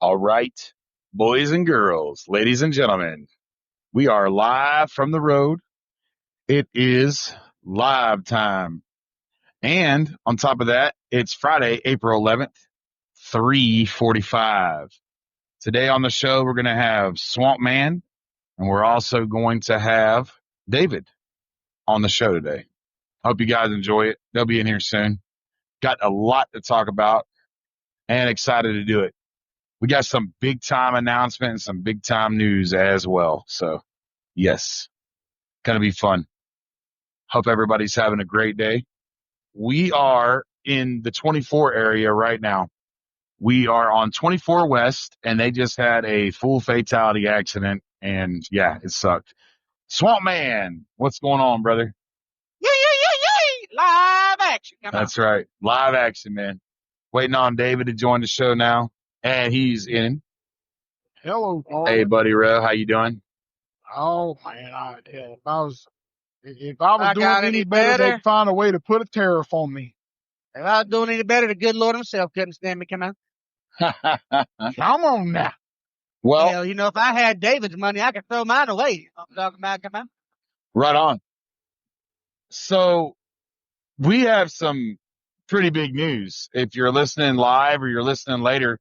All right, boys and girls, ladies and gentlemen, we are live from the road. It is live time. And on top of that, it's Friday, April 11th, 3:45. Today on the show, we're going to have Swamp Man, and we're also going to have David on the show today. Hope you guys enjoy it. They'll be in here soon. Got a lot to talk about and excited to do it. We got some big time announcement and some big time news as well. So, yes, going to be fun. Hope everybody's having a great day. We are in the 24 area right now. We are on 24 West, and they just had a full fatality accident. And yeah, it sucked. Swamp Man, what's going on, brother? Yay! Live action. That's right. Live action, man. Waiting on David to join the show now. And he's in. Hello, Paul. Hey, buddy Ro, how you doing? Oh man, if I was doing got any any better, better? they'd find a way to put a tariff on me. If I was doing any better, the good Lord himself couldn't stand me. Come on. Come on now. Well, Hell, if I had David's money, I could throw mine away. I'm talking about, come on. right on. So we have some pretty big news. If you're listening live or you're listening later,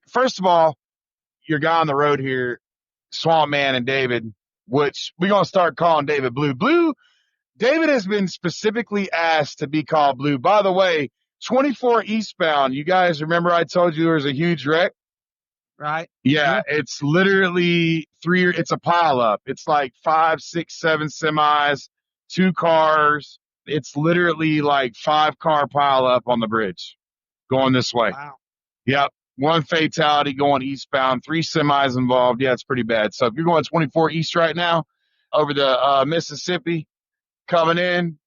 first of all, your guy on the road here, Swamp Man and David, which we're going to start calling David Blue. Blue, David has been specifically asked to be called Blue. By the way, 24 eastbound, you guys remember I told you there was a huge wreck? Right? Yeah, it's literally it's a pile up. It's like 5, 6, 7 semis, 2 cars. It's literally like 5-car pile up on the bridge going this way. Wow. Yep. 1 fatality going eastbound, 3 semis involved. Yeah, it's pretty bad. So if you're going 24 east right now over the Mississippi coming in,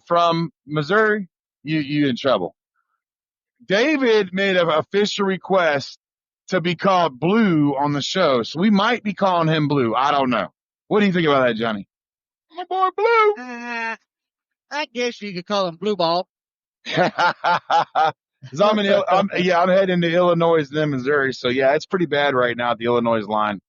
from Missouri, you in trouble. David made an official request to be called Blue on the show. So we might be calling him Blue. I don't know. What do you think about that, Johnny? My boy Blue. I guess you could call him Blue Ball. I'm heading to Illinois and then Missouri. So yeah, it's pretty bad right now at the Illinois line.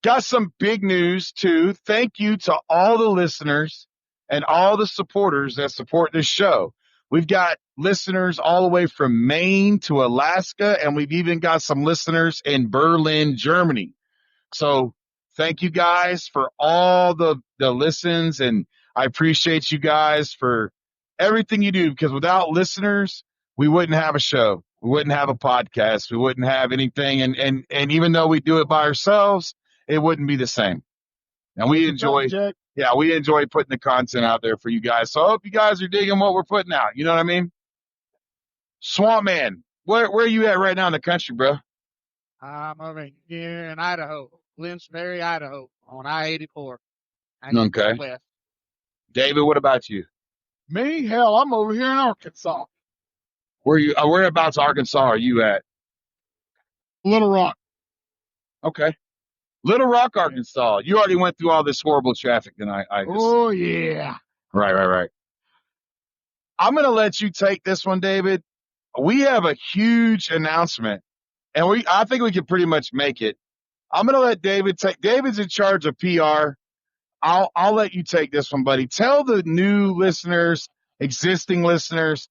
Got some big news too. Thank you to all the listeners and all the supporters that support this show. We've got listeners all the way from Maine to Alaska, and we've even got some listeners in Berlin, Germany. So thank you guys for all the listens, and I appreciate you guys for everything you do, because without listeners, we wouldn't have a show. We wouldn't have a podcast. We wouldn't have anything. And even though we do it by ourselves, it wouldn't be the same. And we enjoy putting the content out there for you guys. So I hope you guys are digging what we're putting out. You know what I mean? Swamp Man, where are you at right now in the country, bro? I'm over here in Idaho, Linsbury, Idaho, on I-84. Okay. West. David, what about you? Me? Hell, I'm over here in Arkansas. Whereabouts Arkansas are you at? Little Rock. Okay. Little Rock, Arkansas. You already went through all this horrible traffic tonight. Oh, yeah. Right. I'm going to let you take this one, David. We have a huge announcement, and I think we can pretty much make it. I'm going to let David take. David's in charge of PR. I'll let you take this one, buddy. Tell the new listeners, existing listeners,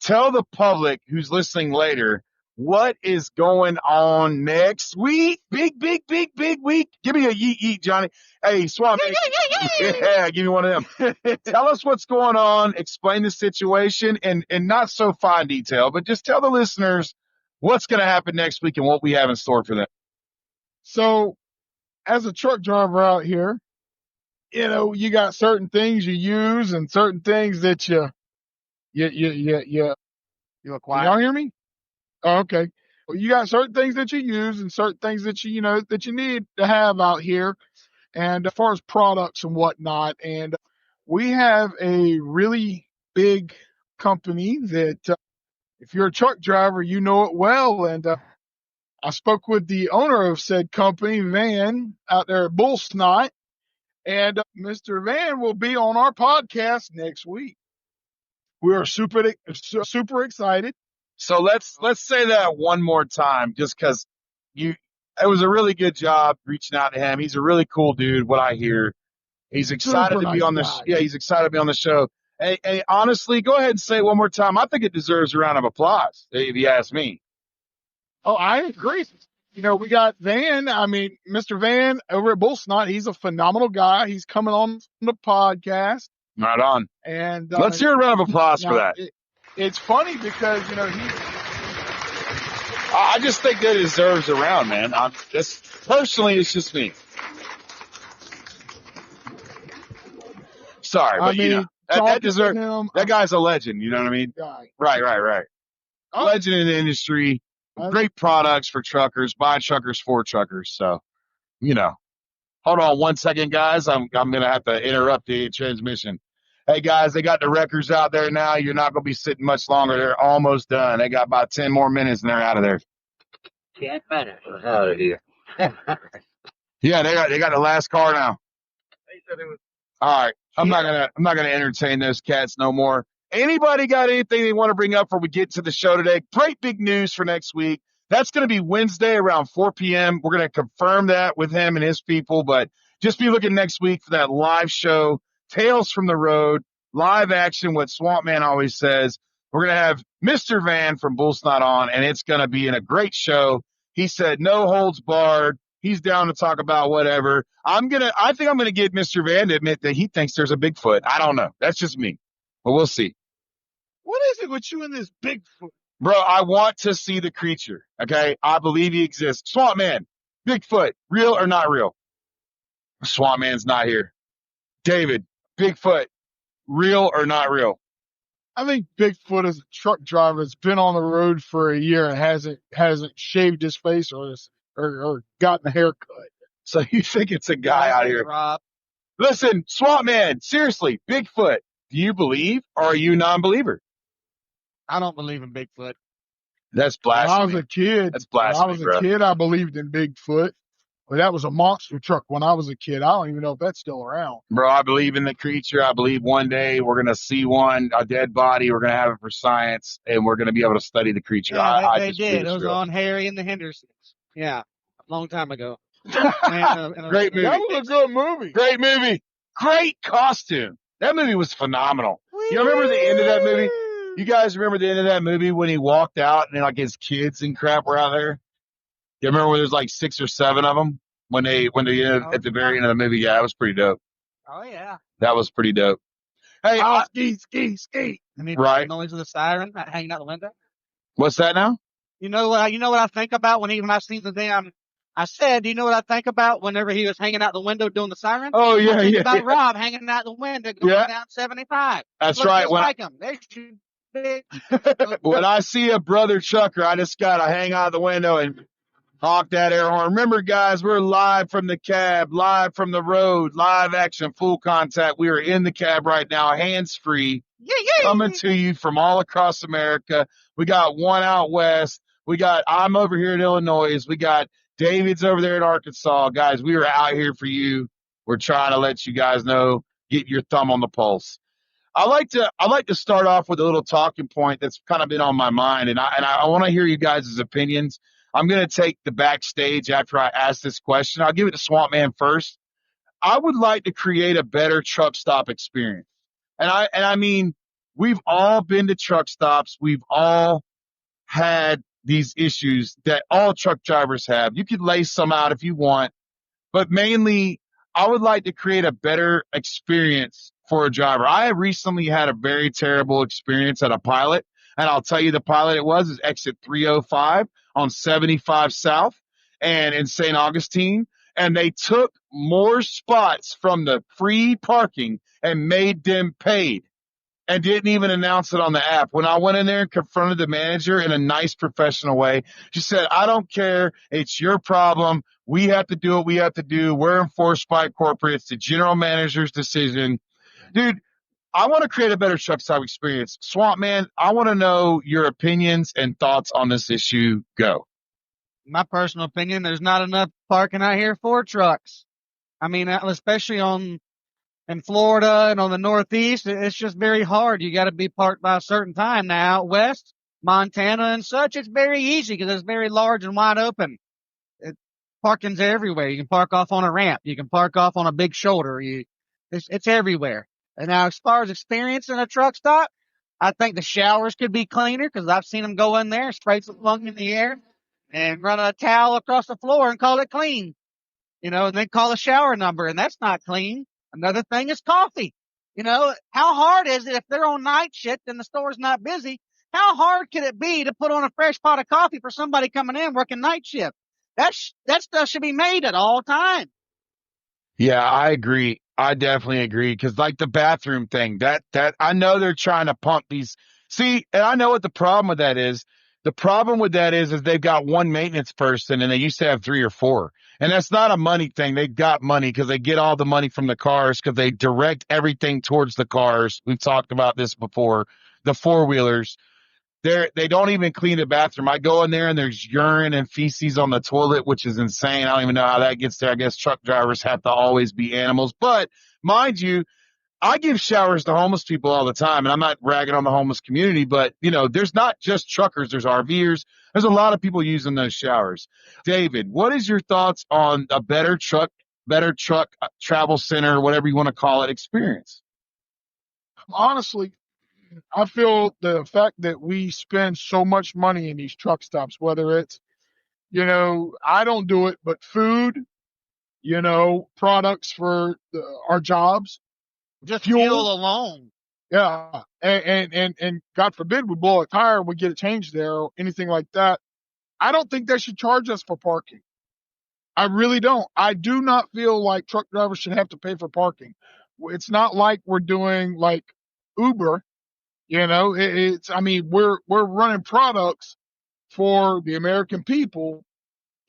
tell the public who's listening later what is going on next week. Big week. Give me a yeet, Johnny. Hey, Swamp. Yeah, give me one of them. Tell us what's going on. Explain the situation and not so fine detail, but just tell the listeners what's going to happen next week and what we have in store for them. So, as a truck driver out here, you got certain things you use and certain things that you acquire. Y'all hear me? Oh, okay. Well, you got certain things that you use and certain things that that you need to have out here, and as far as products and whatnot. And we have a really big company that, if you're a truck driver, you know it well. And I spoke with the owner of said company, Van, out there at Bull Snot, and Mr. Van will be on our podcast next week. We are super excited. So let's say that one more time, just because it was a really good job reaching out to him. He's a really cool dude. What I hear, he's excited Super to be nice on the guy. yeah, he's excited to be on the show. Hey, honestly, go ahead and say it one more time. I think it deserves a round of applause, if you ask me. Oh, I agree. We got Van. I mean, Mr. Van over at Bull Snot. He's a phenomenal guy. He's coming on the podcast. Right on. And Let's hear a round of applause for now, that. it's funny because, I just think that it deserves a round, man. Personally, it's just me. Sorry, but that deserves. That guy's a legend. You know what I mean? Right. Oh. Legend in the industry. Great products for truckers, by truckers, for truckers. So, hold on 1 second, guys. I'm gonna have to interrupt the transmission. Hey guys, they got the wreckers out there now. You're not gonna be sitting much longer. They're almost done. They got about 10 more minutes and they're out of there. 10 minutes was out of here. Yeah, they got the last car now. All right. I'm not gonna entertain those cats no more. Anybody got anything they want to bring up before we get to the show today? Great big news for next week. That's going to be Wednesday around 4 p.m. We're going to confirm that with him and his people, but just be looking next week for that live show, Tales from the Road, live action, what Swamp Man always says. We're going to have Mr. Van from Bull Snot on, and it's going to be in a great show. He said no holds barred. He's down to talk about whatever. I think I'm going to get Mr. Van to admit that he thinks there's a Bigfoot. I don't know. That's just me. But we'll see. What is it with you and this Bigfoot? Bro, I want to see the creature. Okay? I believe he exists. Swamp Man, Bigfoot, real or not real? Swamp Man's not here. David, Bigfoot, real or not real? I think Bigfoot is a truck driver that's been on the road for a year and hasn't shaved his face or gotten a haircut. So you think it's a guy out here? Rob. Listen, Swamp Man, seriously, Bigfoot, do you believe or are you a non-believer? I don't believe in Bigfoot. That's blasphemy. When I was a kid, That's blasphemy, I believed in Bigfoot. But that was a monster truck when I was a kid. I don't even know if that's still around. Bro, I believe in the creature. I believe one day we're going to see one, a dead body. We're going to have it for science, and we're going to be able to study the creature. Yeah, they did. It was on Harry and the Hendersons. Yeah, a long time ago. Great movie. That was a good movie. Great movie. Great costume. That movie was phenomenal. You remember the end of that movie? You guys remember the end of that movie when he walked out and like his kids and crap were out there? You remember when there's like 6 or 7 of them at the very end of the movie? Yeah, that was pretty dope. Oh yeah, that was pretty dope. Hey, ski. Right? The noise of the siren hanging out the window. What's that now? You know what I think about when I seen the damn. I said, do you know what I think about whenever he was hanging out the window doing the siren? Oh yeah, I think about Rob hanging out the window going down 75. That's right. Him. There's your big. When I see a brother trucker, I just gotta hang out the window and honk that air horn. Remember, guys, we're live from the cab, live from the road, live action, full contact. We are in the cab right now, hands free, coming to you from all across America. We got one out west. I'm over here in Illinois. We got David's over there in Arkansas. Guys, we are out here for you. We're trying to let you guys know, get your thumb on the pulse. I like to start off with a little talking point that's kind of been on my mind, and I want to hear you guys' opinions. I'm going to take the backstage after I ask this question. I'll give it to Swamp Man first. I would like to create a better truck stop experience. And I mean, we've all been to truck stops. We've all had these issues that all truck drivers have. You could lay some out if you want, but mainly I would like to create a better experience for a driver. I have recently had a very terrible experience at a pilot, and I'll tell you the pilot is exit 305 on 75 South and in St. Augustine, and they took more spots from the free parking and made them paid and didn't even announce it on the app. When I went in there and confronted the manager in a nice professional way, she said, I don't care. It's your problem. We have to do what we have to do. We're enforced by corporate. It's the general manager's decision. Dude, I want to create a better truck stop experience. Swamp Man, I want to know your opinions and thoughts on this issue. Go. My personal opinion, there's not enough parking out here for trucks. I mean, especially in Florida and on the Northeast, it's just very hard. You got to be parked by a certain time. Now, out west, Montana and such, it's very easy because it's very large and wide open. Parking's everywhere. You can park off on a ramp. You can park off on a big shoulder. It's everywhere. And now, as far as experience in a truck stop, I think the showers could be cleaner because I've seen them go in there, spray some lung in the air, and run a towel across the floor and call it clean. And then call a shower number, and that's not clean. Another thing is coffee. How hard is it if they're on night shift and the store's not busy? How hard could it be to put on a fresh pot of coffee for somebody coming in working night shift? That stuff should be made at all times. Yeah, I agree. I definitely agree. Cause like the bathroom thing, that I know they're trying to pump these. See, and I know what the problem with that is. The problem with that is they've got one maintenance person and they used to have 3 or 4. And that's not a money thing. They've got money because they get all the money from the cars because they direct everything towards the cars. We've talked about this before. The 4-wheelers. They don't even clean the bathroom. I go in there and there's urine and feces on the toilet, which is insane. I don't even know how that gets there. I guess truck drivers have to always be animals. But mind you, I give showers to homeless people all the time, and I'm not ragging on the homeless community, but there's not just truckers, there's RVers. There's a lot of people using those showers. David, what is your thoughts on a better truck travel center, whatever you want to call it, experience? Honestly, I feel the fact that we spend so much money in these truck stops, whether it's, I don't do it, but food, products for our jobs, Just fuel alone. Yeah. And God forbid we blow a tire and we get it changed there or anything like that. I don't think they should charge us for parking. I really don't. I do not feel like truck drivers should have to pay for parking. It's not like we're doing like Uber, we're running products for the American people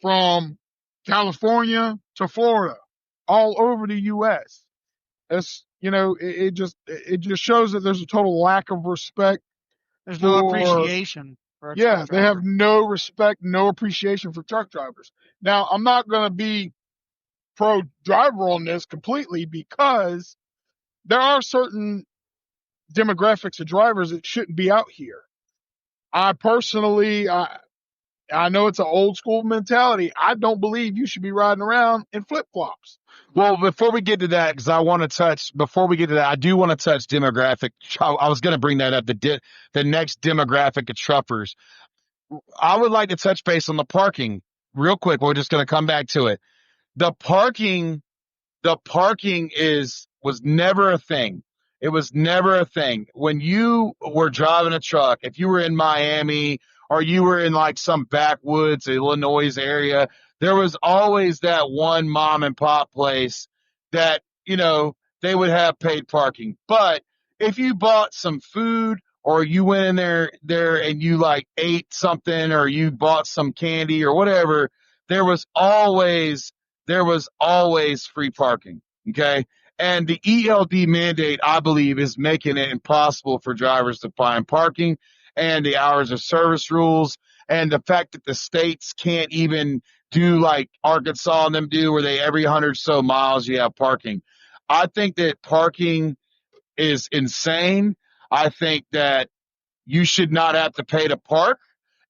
from California to Florida, all over the U.S. It's, it just shows that there's a total lack of respect. There's no appreciation for a truck They driver. have no respect, no appreciation for truck drivers. Now, I'm not going to be pro driver on this completely because there are certain demographics of drivers that shouldn't be out here. I personally, I know it's an old school mentality. I don't believe you should be riding around in flip flops. Well, before we get to that, because before we get to that, I do want to touch demographic. I was going to bring that up, the next demographic of truckers. I would like to touch base on the parking real quick. We're just going to come back to it. The parking was never a thing. It was never a thing. When you were driving a truck, if you were in Miami or you were in like some backwoods Illinois area, there was always that one mom and pop place that, they would have paid parking. But if you bought some food or you went in there and you like ate something or you bought some candy or whatever, there was always free parking. Okay. And the ELD mandate, I believe, is making it impossible for drivers to find parking, and the hours of service rules, and the fact that the states can't even do like Arkansas and them do, where they every 100 so miles you have parking. I think that parking is insane. I think that you should not have to pay to park.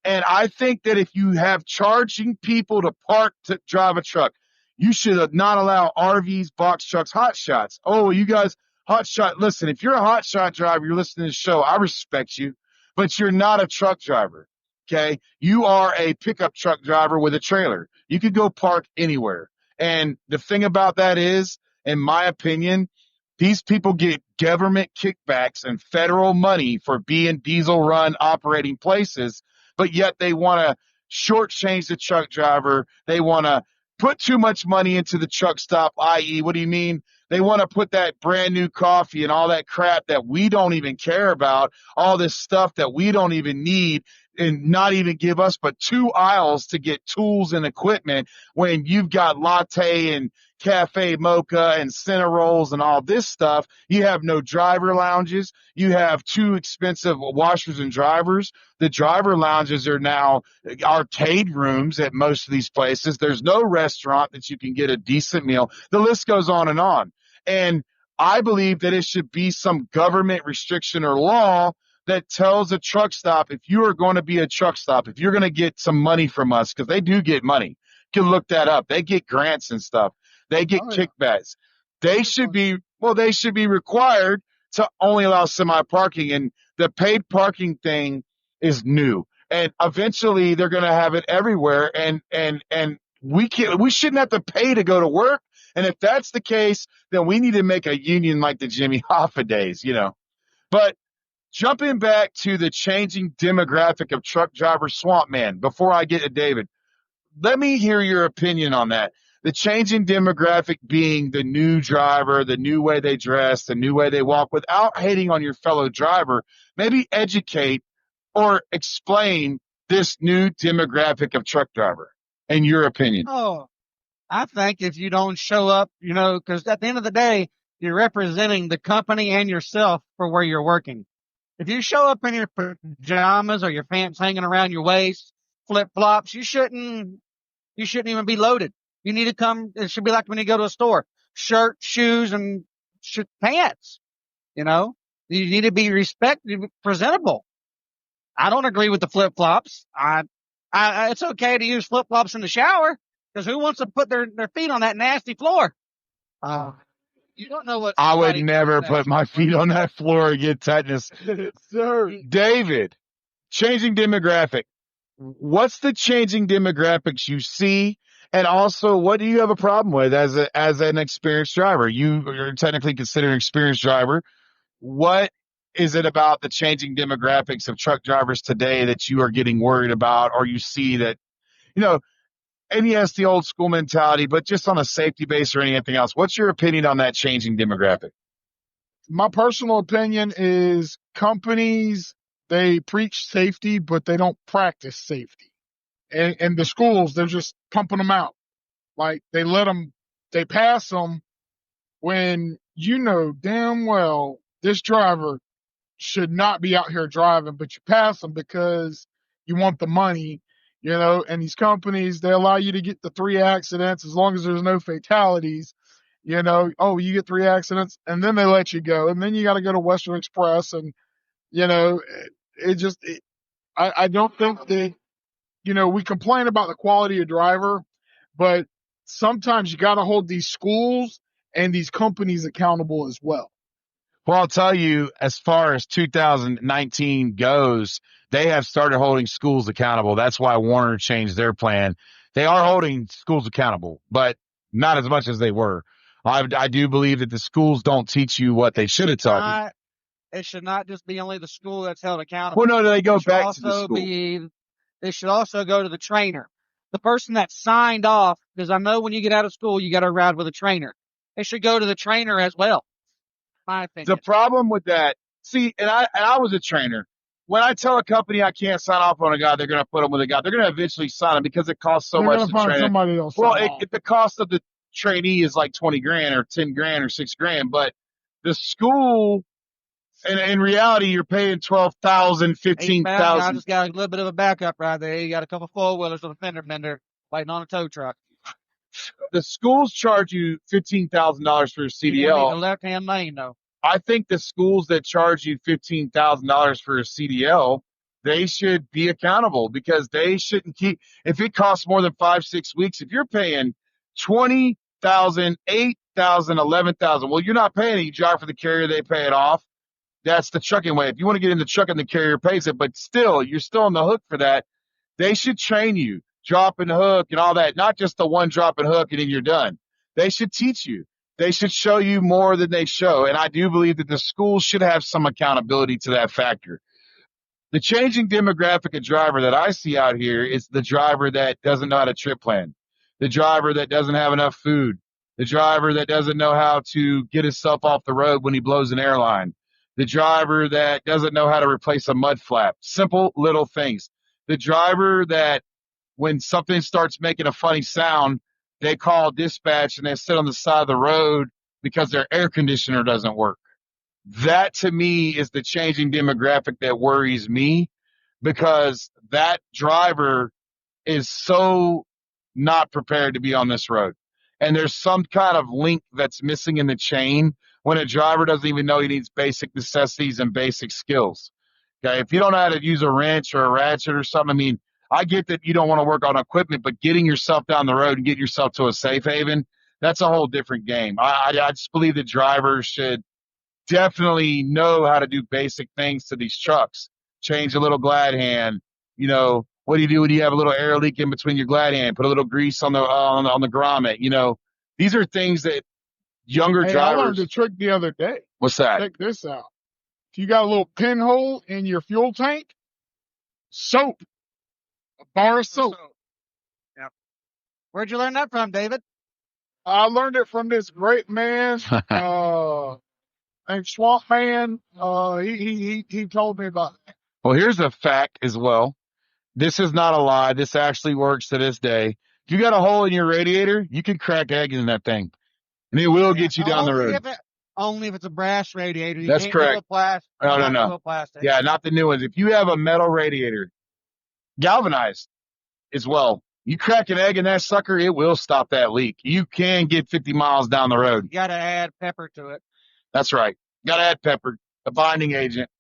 And I think that if you have charging people to park to drive a truck, you should not allow RVs, box trucks, hot shots. Oh, you guys, hot shot. Listen, if you're a hot shot driver, you're listening to the show, I respect you, but you're not a truck driver. Okay. You are a pickup truck driver with a trailer. You could go park anywhere. And the thing about that is, in my opinion, these people get government kickbacks and federal money for being diesel run operating places, but yet they want to shortchange the truck driver. They want to put too much money into the truck stop, i.e., what do you mean? They want to put that brand new coffee and all that crap that we don't even care about, all this stuff that we don't even need, and not even give us but 2 aisles to get tools and equipment when you've got latte and cafe mocha and center rolls and all this stuff. You have no driver lounges. You have too expensive washers and drivers. The driver lounges are now arcade rooms at most of these places. There's no restaurant that you can get a decent meal. The list goes on and on. And I believe that it should be some government restriction or law that tells a truck stop, if you are going to be a truck stop, if you're going to get some money from us, because they do get money, you can look that up. They get grants and stuff. They get kickbacks. They should be required to only allow semi parking, and the paid parking thing is new. And eventually they're going to have it everywhere. And we shouldn't have to pay to go to work. And if that's the case, then we need to make a union like the Jimmy Hoffa days, But jumping back to the changing demographic of truck driver swamp man, before I get to David, let me hear your opinion on that. The changing demographic being the new driver, the new way they dress, the new way they walk, without hating on your fellow driver. Maybe educate or explain this new demographic of truck driver, in your opinion. Oh, I think if you don't show up, because at the end of the day, you're representing the company and yourself for where you're working. If you show up in your pajamas or your pants hanging around your waist, flip flops, you shouldn't even be loaded. You need to come. It should be like when you go to a store, shirt, shoes, and pants. You need to be presentable. I don't agree with the flip flops. It's okay to use flip flops in the shower, because who wants to put their feet on that nasty floor? You don't know what. I would never put my feet on that floor and get tetanus. Sir. David, changing demographic. What's the changing demographics you see? And also, what do you have a problem with as an experienced driver? You're technically considered an experienced driver. What is it about the changing demographics of truck drivers today that you are getting worried about, or you see that, and yes, the old school mentality, but just on a safety base or anything else? What's your opinion on that changing demographic? My personal opinion is companies, they preach safety, but they don't practice safety. And the schools, they're just pumping them out. Like they pass them when damn well this driver should not be out here driving, but you pass them because you want the money, and these companies, they allow you to get the 3 accidents as long as there's no fatalities, you get 3 accidents and then they let you go. And then you got to go to Western Express and, I don't think they, we complain about the quality of driver, but sometimes you got to hold these schools and these companies accountable as well. Well, I'll tell you, as far as 2019 goes, they have started holding schools accountable. That's why Warner changed their plan. They are holding schools accountable, but not as much as they were. I do believe that the schools don't teach you what they should have taught you. It should not just be only the school that's held accountable. Well, no, they go back to the school. They should also go to the trainer, the person that signed off, because I know when you get out of school, you got to ride with a trainer. They should go to the trainer as well. My opinion. The problem with that, see, and I was a trainer. When I tell a company I can't sign off on a guy, they're going to put him with a guy. They're going to eventually sign him because it costs so much to train. Somebody else. Well, the cost of the trainee is like 20 grand or 10 grand or 6 grand, but the school, and in reality, you're paying 12,000, 15,000. I just got a little bit of a backup right there. You got a couple 4-wheelers with a fender bender waiting on a tow truck. The schools charge you $15,000 for a CDL. You need the left-hand lane, though. I think the schools that charge you $15,000 for a CDL, they should be accountable, because they shouldn't keep. If it costs more than 5-6 weeks, if you're paying $20,000, $8,000, $11,000, well, you're not paying it. You drive for the carrier, they pay it off. That's the trucking way. If you want to get in the truck and the carrier pays it, but still, you're still on the hook for that. They should train you, drop and hook and all that, not just the one drop and hook and then you're done. They should teach you. They should show you more than they show. And I do believe that the schools should have some accountability to that factor. The changing demographic of driver that I see out here is the driver that doesn't know how to trip plan, the driver that doesn't have enough food, the driver that doesn't know how to get himself off the road when he blows an airline, the driver that doesn't know how to replace a mud flap. Simple little things. The driver that when something starts making a funny sound, they call dispatch and they sit on the side of the road because their air conditioner doesn't work. That to me is the changing demographic that worries me, because that driver is so not prepared to be on this road. And there's some kind of link that's missing in the chain when a driver doesn't even know he needs basic necessities and basic skills. Okay. If you don't know how to use a wrench or a ratchet or something, I mean, I get that you don't want to work on equipment, but getting yourself down the road and getting yourself to a safe haven, that's a whole different game. I just believe that drivers should definitely know how to do basic things to these trucks. Change a little glad hand. What do you do when you have a little air leak in between your glad hand? Put a little grease on the grommet. These are things that younger Hey, I learned a drivers. trick the other day. What's that? Check this out. If you got a little pinhole in your fuel tank, soap, a bar of soap. Yeah. Where'd you learn that from, David? I learned it from this great man, named Swamp Man. He told me about it. Well, here's a fact as well. This is not a lie. This actually works to this day. If you got a hole in your radiator, you can crack eggs in that thing, and it will get you down the road. Only if it's a brass radiator. You That's can't correct. Do a plastic. No. Do a plastic. Yeah, not the new ones. If you have a metal radiator, galvanized as well, you crack an egg in that sucker, it will stop that leak. You can get 50 miles down the road. You got to add pepper to it. That's right. Got to add pepper, a binding agent.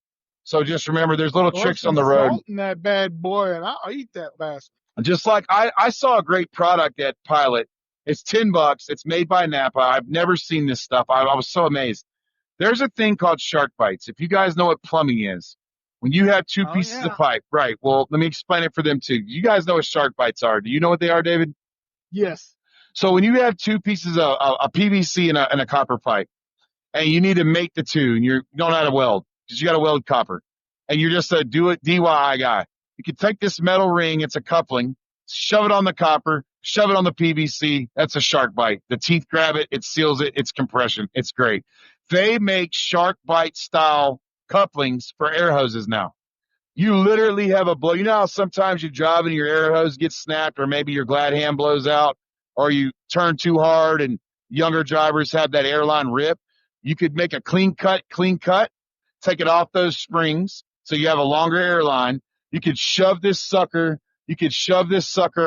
So just remember, there's little tricks on the road. Salt in that bad boy, and I'll eat that bastard. Just like I saw a great product at Pilot. It's $10. It's made by Napa. I've never seen this stuff. I was so amazed. There's a thing called shark bites. If you guys know what plumbing is, when you have two pieces of pipe, right? Well, let me explain it for them too. You guys know what shark bites are. Do you know what they are, David? Yes. So when you have two pieces of a PVC and a copper pipe, and you need to make the two, and you don't know how to weld because you got to weld copper, and you're just a DIY guy, you can take this metal ring, it's a coupling, shove it on the copper, shove it on the PVC. That's a shark bite. The teeth grab it, it seals it, it's compression. It's great. They make shark bite style couplings for air hoses now. You literally have a blow. You know how sometimes you drive and your air hose gets snapped, or maybe your glad hand blows out, or you turn too hard and younger drivers have that airline rip. You could make a clean cut, take it off those springs so you have a longer airline. You could shove this sucker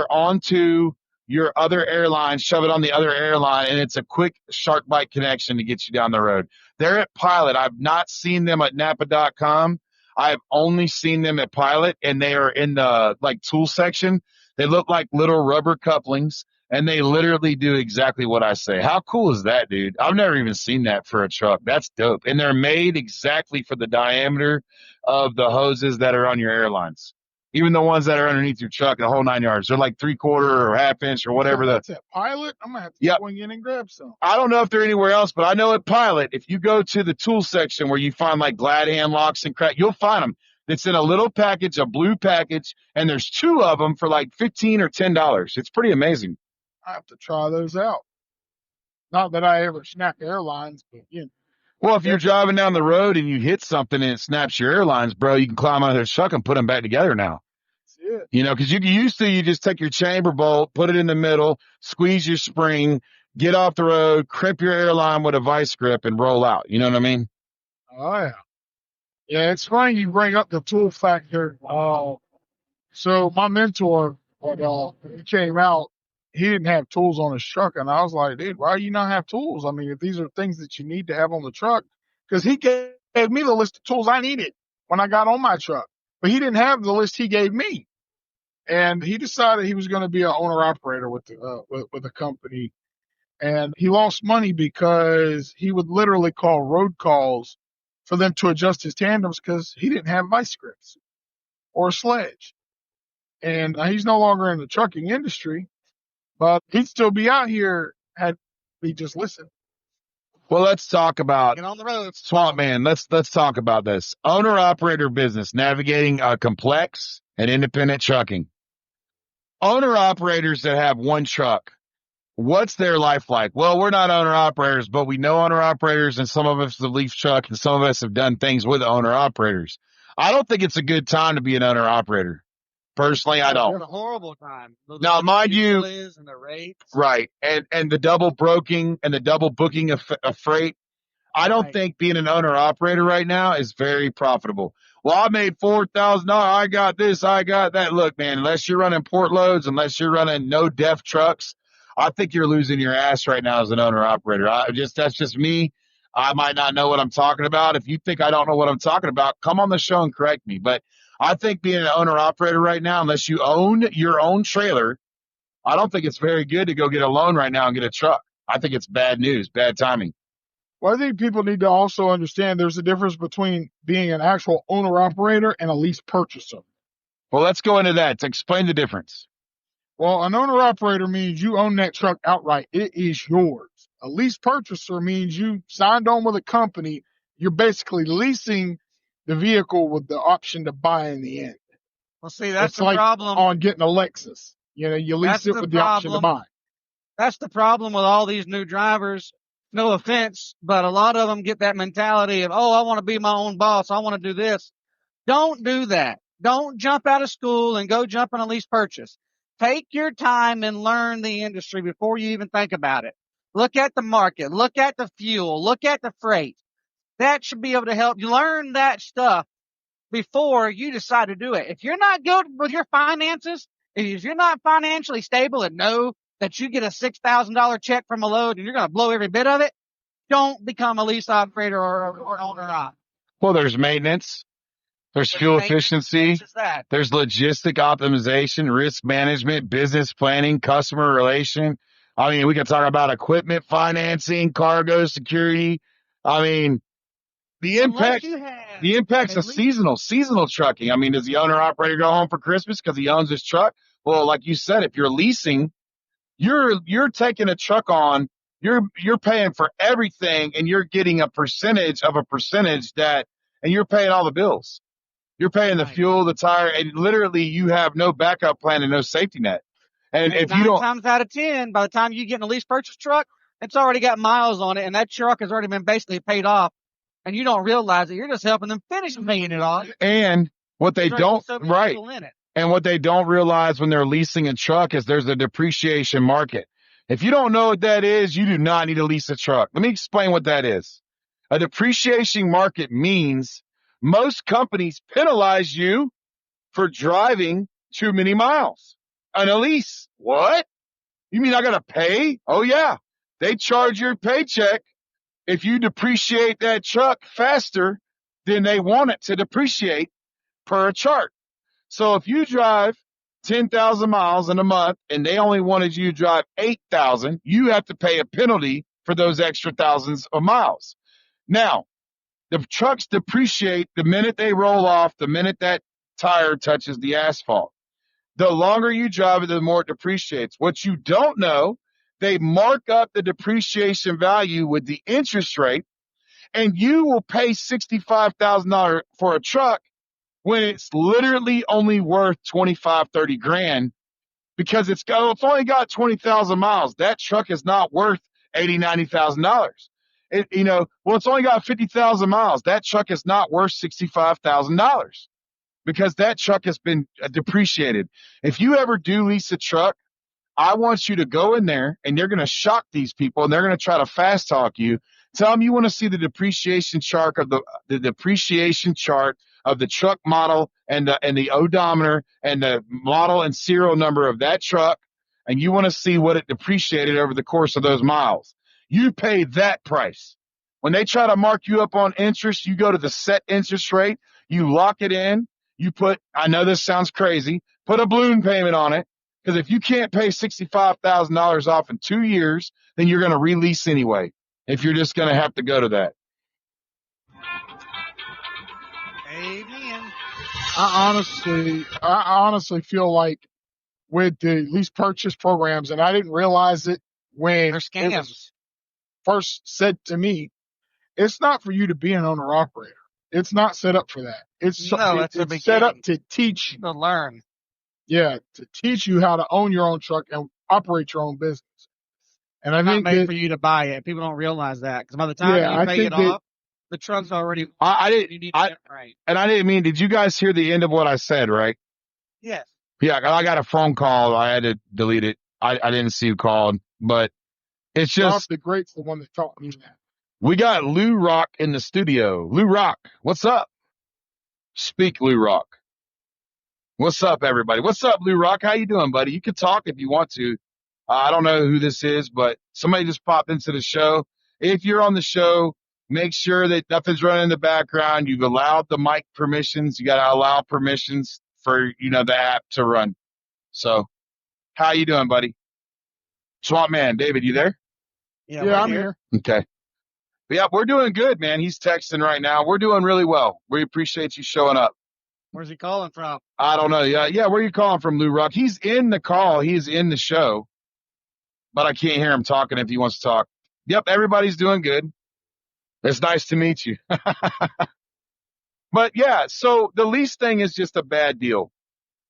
onto your other airline, shove it on the other airline, and it's a quick shark bite connection to get you down the road. They're at Pilot. I've not seen them at Napa.com. I've only seen them at Pilot, and they are in the tool section. They look like little rubber couplings, and they literally do exactly what I say. How cool is that, dude? I've never even seen that for a truck. That's dope. And they're made exactly for the diameter of the hoses that are on your airlines. Even the ones that are underneath your truck, the whole 9 yards. They're like 3/4 or ½ inch or whatever. That's at Pilot? I'm going to have to swing in and grab some. I don't know if they're anywhere else, but I know at Pilot, if you go to the tool section where you find glad hand locks and crack, you'll find them. It's in a little package, a blue package, and there's two of them for $15 or $10. It's pretty amazing. I have to try those out. Not that I ever snap airlines, but Well, if you're driving down the road and you hit something and it snaps your airlines, bro, you can climb out of the truck and put them back together now. That's it. Because you just take your chamber bolt, put it in the middle, squeeze your spring, get off the road, crimp your airline with a vice grip, and roll out. You know what I mean? Oh, yeah. Yeah, it's funny you bring up the tool factor. So my mentor, when he came out, he didn't have tools on his truck. And I was like, dude, why do you not have tools? I mean, if these are things that you need to have on the truck, because he gave me the list of tools I needed when I got on my truck, but he didn't have the list he gave me. And he decided he was going to be an owner operator with a company. And he lost money because he would literally call road calls for them to adjust his tandems because he didn't have vice grips or a sledge. And he's no longer in the trucking industry, but he'd still be out here had he just listened. Well, let's talk about Get on the road. Swamp Man. Let's talk about this. Owner operator business, navigating complex and independent trucking. Owner operators that have one truck, what's their life like? Well, we're not owner operators, but we know owner operators, and some of us have leased truck, and some of us have done things with owner operators. I don't think it's a good time to be an owner operator. Personally, I don't. It's a horrible time. Now, mind you, and the rates. Right, and the double broking and the double booking of freight. I don't think being an owner operator right now is very profitable. Well, I made $4,000. I got this, I got that. Look, man, unless you're running port loads, unless you're running no def trucks, I think you're losing your ass right now as an owner operator. That's just me. I might not know what I'm talking about. If you think I don't know what I'm talking about, come on the show and correct me. But I think being an owner operator right now, unless you own your own trailer, I don't think it's very good to go get a loan right now and get a truck. I think it's bad news, bad timing. Well, I think people need to also understand there's a difference between being an actual owner operator and a lease purchaser. Well, let's go into that to explain the difference. Well, an owner operator means you own that truck outright. It is yours. A lease purchaser means you signed on with a company. You're basically leasing the vehicle with the option to buy in the end. Well, see, that's It's the like problem. on getting a Lexus. You lease That's it the with the option to problem. buy. That's the problem with all these new drivers. No offense, but a lot of them get that mentality of, oh, I want to be my own boss. I want to do this. Don't do that. Don't jump out of school and go jump in a lease purchase. Take your time and learn the industry before you even think about it. Look at the market. Look at the fuel. Look at the freight. That should be able to help you learn that stuff before you decide to do it. If you're not good with your finances, if you're not financially stable and know that you get a $6,000 check from a load and you're going to blow every bit of it, don't become a lease operator or owner op. Well, there's maintenance. There's fuel efficiency. That. There's logistic optimization, risk management, business planning, customer relation. I mean, we can talk about equipment financing, cargo security. I mean, the impacts of seasonal trucking. I mean, does the owner operator go home for Christmas because he owns his truck? Well, like you said, if you're leasing, you're taking a truck on, you're paying for everything, and you're getting a percentage of a percentage that, and you're paying all the bills. You're paying the fuel, the tire, and literally you have no backup plan and no safety net. And if you don't, 9 times out of 10, by the time you get in a lease purchase truck, it's already got miles on it, and that truck has already been basically paid off, and you don't realize it. You're just helping them finish paying it off. And what they don't, right. In it. And what they don't realize when they're leasing a truck is there's a depreciation market. If you don't know what that is, you do not need to lease a truck. Let me explain what that is. A depreciation market means most companies penalize you for driving too many miles on a lease. What? You mean I got to pay? Oh, yeah. They charge your paycheck if you depreciate that truck faster than they want it to depreciate per a chart. So if you drive 10,000 miles in a month and they only wanted you to drive 8,000, you have to pay a penalty for those extra thousands of miles. Now, the trucks depreciate the minute they roll off, the minute that tire touches the asphalt. The longer you drive it, the more it depreciates. What you don't know, they mark up the depreciation value with the interest rate, and you will pay $65,000 for a truck when it's literally only worth 25, 30 grand because it's only got 20,000 miles. That truck is not worth $80,000, $90,000. It's only got 50,000 miles. That truck is not worth $65,000 because that truck has been depreciated. If you ever do lease a truck, I want you to go in there and you're going to shock these people and they're going to try to fast talk you. Tell them you want to see the depreciation chart of the depreciation chart of the truck model and the odometer and the model and serial number of that truck, and you want to see what it depreciated over the course of those miles. You pay that price. When they try to mark you up on interest, you go to the set interest rate, you lock it in, you put, I know this sounds crazy, put a balloon payment on it, because if you can't pay $65,000 off in 2 years, then you're going to release anyway, if you're just going to have to go to that. Amen. I honestly feel like with the lease purchase programs, and I didn't realize it when They're scams. it was first said to me, it's not for you to be an owner operator. It's not set up for that. It's set up to teach you. To learn. Yeah, to teach you how to own your own truck and operate your own business. And I think not made for you to buy it. People don't realize that because by the time you pay it off, the truck's already. Right. And I didn't mean. Did you guys hear the end of what I said? Right. Yes. Yeah, I got a phone call. I had to delete it. I didn't see who called, but it's just the Great's the one that taught me that. We got Lou Rock in the studio. Lou Rock, what's up? Speak, Lou Rock. What's up, everybody? What's up, Lou Rock? How you doing, buddy? You can talk if you want to. I don't know who this is, but somebody just popped into the show. If you're on the show, Make sure that nothing's running in the background. You've allowed the mic permissions. You got to allow permissions for, the app to run. So how you doing, buddy? Swamp Man, David, you there? Yeah, Yeah, we're I'm here. here. Okay. Yeah, we're doing good, man. He's texting right now. We're doing really well. We appreciate you showing up. Where's he calling from? I don't know. Yeah. Where are you calling from, Lou Rock? He's in the call. He's in the show, but I can't hear him talking if he wants to talk. Yep, everybody's doing good. It's nice to meet you. But yeah, so the lease thing is just a bad deal.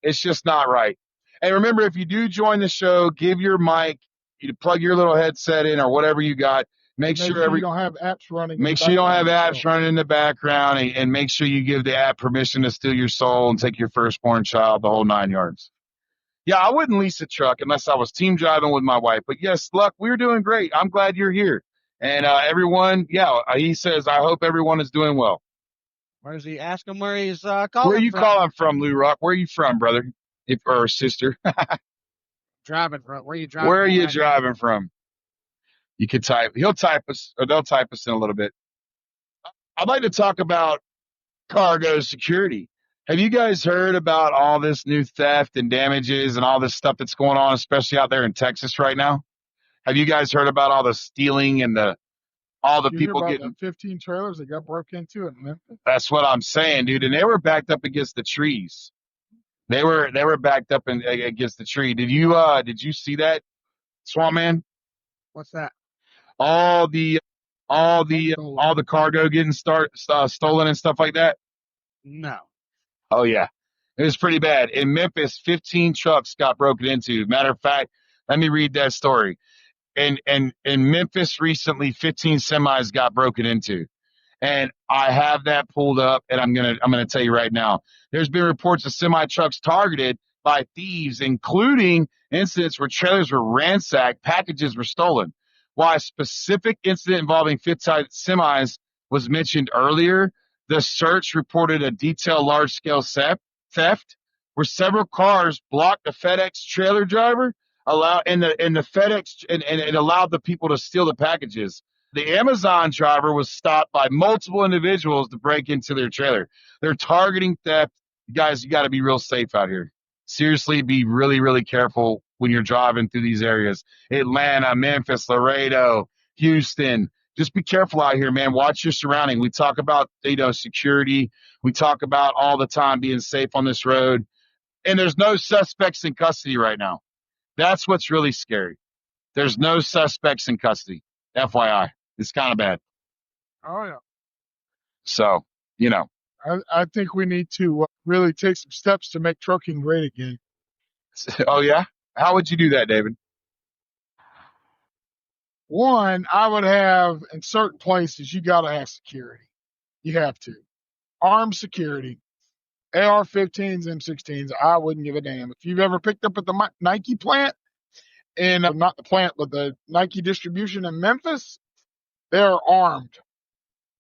It's just not right. And remember, if you do join the show, give your mic, you plug your little headset in or whatever you got. Make sure you don't have apps running. Make sure you don't have apps running in the background, and make sure you give the app permission to steal your soul and take your firstborn child, the whole 9 yards. Yeah, I wouldn't lease a truck unless I was team driving with my wife. But yes, Luck, we're doing great. I'm glad you're here. And everyone, he says, I hope everyone is doing well. Where's he? Ask him where he's calling Where are you from. calling from, Lou Rock? Where are you from, brother? Or sister? Driving from. Where are you driving Where are from you right now? driving from? You could type. He'll type us, or they'll type us in a little bit. I'd like to talk about cargo security. Have you guys heard about all this new theft and damages and all this stuff that's going on, especially out there in Texas right now? Have you guys heard about all the stealing and all the You hear people about getting? the 15 trailers that got broke into in Memphis? That's what I'm saying, dude. And they were backed up against the trees. They were backed up against the tree. Did you see that, Swamp Man? What's that? All the cargo getting stolen and stuff like that. No. Oh yeah, it was pretty bad. In Memphis, 15 trucks got broken into. Matter of fact, let me read that story. In Memphis recently, 15 semis got broken into. And I have that pulled up, and I'm gonna tell you right now. There's been reports of semi trucks targeted by thieves, including incidents where trailers were ransacked, packages were stolen. While a specific incident involving 15 semis was mentioned earlier, the search reported a detailed large-scale theft where several cars blocked the FedEx trailer driver, and the FedEx and it allowed the people to steal the packages. The Amazon driver was stopped by multiple individuals to break into their trailer. They're targeting theft. Guys, you got to be real safe out here. Seriously, be really, really careful when you're driving through these areas. Atlanta, Memphis, Laredo, Houston. Just be careful out here, man. Watch your surrounding. We talk about, security. We talk about all the time being safe on this road. And there's no suspects in custody right now. That's what's really scary. There's no suspects in custody. FYI. It's kind of bad. Oh, yeah. So, I think we need to really take some steps to make trucking great again. Oh, yeah? How would you do that, David? One, I would have in certain places, you got to have security. You have to. Armed security. AR-15s, M16s, I wouldn't give a damn. If you've ever picked up at the Nike plant, and not the plant, but the Nike distribution in Memphis, they're armed.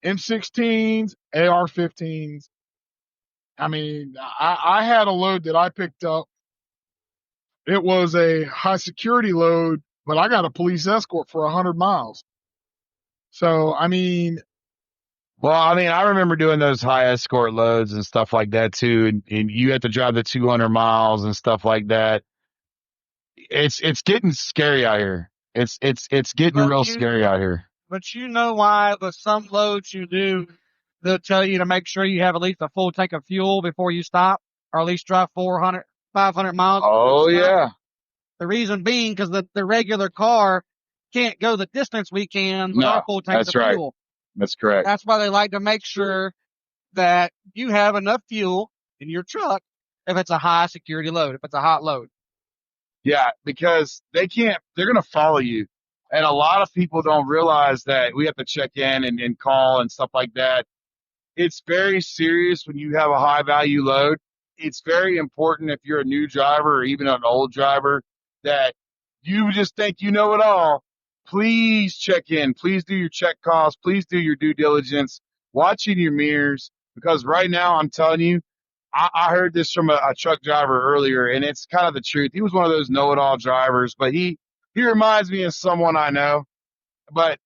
M16s, AR-15s. I mean, I had a load that I picked up. It was a high security load, but I got a police escort for 100 miles. So, I mean, Well, I remember doing those high escort loads and stuff like that too, and you have to drive the 200 miles and stuff like that. It's getting scary out here. It's getting real scary out here. But you know why with some loads you do, they'll tell you to make sure you have at least a full tank of fuel before you stop, or at least drive 400, 500 miles. Oh yeah. The reason being because the regular car can't go the distance we can with our full tank of fuel. That's correct. That's why they like to make sure that you have enough fuel in your truck if it's a high security load, if it's a hot load. Yeah, because they're going to follow you. And a lot of people don't realize that we have to check in and call and stuff like that. It's very serious when you have a high value load. It's very important if you're a new driver or even an old driver that you just think you know it all. Please check in. Please do your check calls. Please do your due diligence. Watch in your mirrors, because right now I'm telling you, I heard this from a truck driver earlier, and it's kind of the truth. He was one of those know-it-all drivers, but he reminds me of someone I know. But